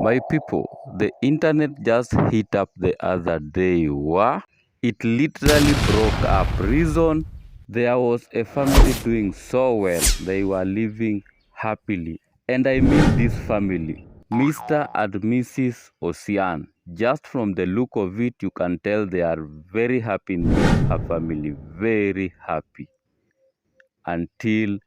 My people, the internet just hit up the other day. What? It literally broke up. Reason? There was a family doing so well. They were living happily. And I mean this family. Mr. and Mrs. Ocean. Just from the look of it, you can tell they are very happy in this family. Very happy. Until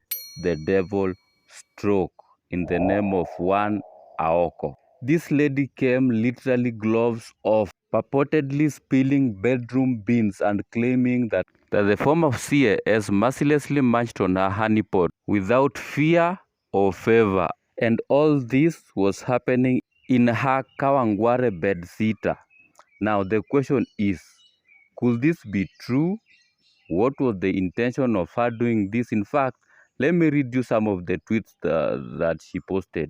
the devil struck in the name of one Aoko. This lady came literally gloves off, purportedly spilling bedroom beans and claiming that the former CAS mercilessly marched on her honeypot without fear or favor. And all this was happening in her Kawangware bedsitter. Now the question is, could this be true? What was the intention of her doing this? In fact, let me read you some of the tweets that she posted.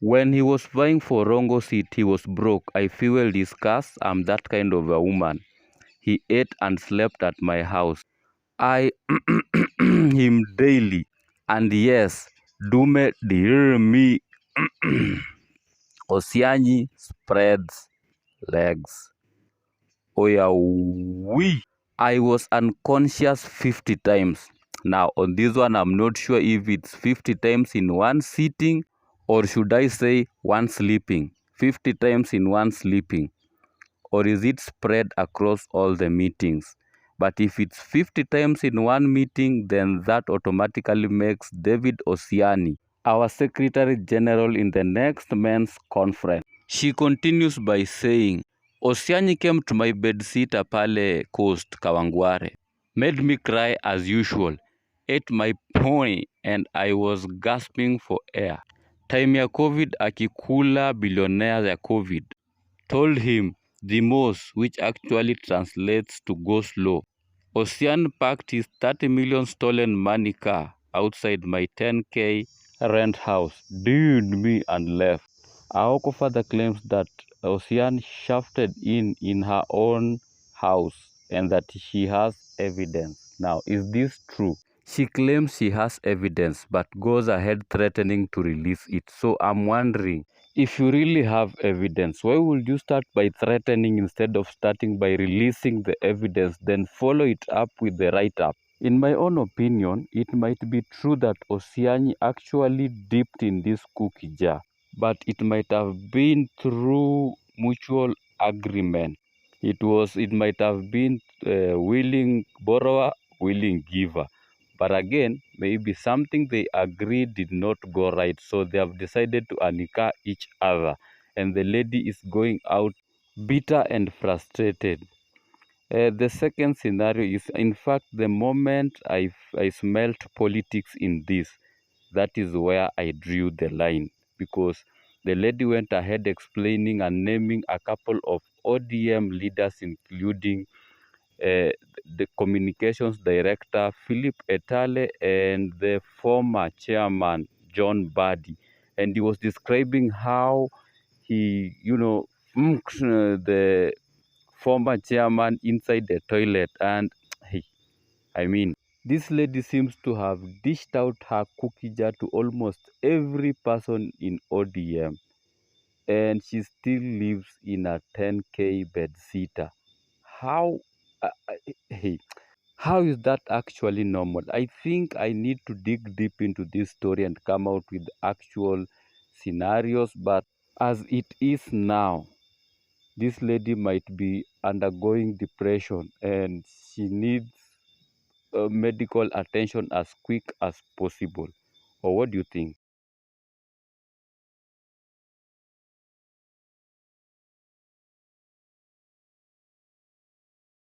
When he was vying for Rongo seat, he was broke. I fueled his cars. I'm that kind of a woman. He ate and slept at my house. I him daily. And yes, Dume dear me. Osiani spreads legs. Oya wee. I was unconscious 50 times. Now, on this one, I'm not sure if it's 50 times in one sitting or should I say one sleeping. 50 times in one sleeping. Or is it spread across all the meetings? But if it's 50 times in one meeting, then that automatically makes David Osiny our Secretary General in the next men's conference. She continues by saying, Osiani came to my bedsitter pale coast Kawangware, made me cry as usual, ate my pony and I was gasping for air. Time ya COVID akikula billionaire ya COVID. Told him the most, which actually translates to go slow. Ocean parked his 30 million stolen money car outside my 10K rent house, dude me and left. Aoko further claims that Ocean shafted in her own house and that she has evidence. Now, is this true? She claims she has evidence but goes ahead threatening to release it. So I'm wondering, if you really have evidence, why would you start by threatening instead of starting by releasing the evidence, then follow it up with the write-up? In my own opinion, it might be true that Osiani actually dipped in this cookie jar, but it might have been through mutual agreement. It might have been willing borrower, willing giver. But again, maybe something they agreed did not go right, so they have decided to anika each other. And the lady is going out bitter and frustrated. The second scenario is, in fact, the moment I smelt politics in this, that is where I drew the line. Because the lady went ahead explaining and naming a couple of ODM leaders, including the communications director Philip Etale and the former chairman John Badi, and he was describing how he, the former chairman inside the toilet, and hey, I mean, this lady seems to have dished out her cookie jar to almost every person in ODM, and she still lives in a 10K bedsitter. How? Hey, how is that actually normal? I think I need to dig deep into this story and come out with actual scenarios. But as it is now, this lady might be undergoing depression and she needs medical attention as quick as possible. Or what do you think?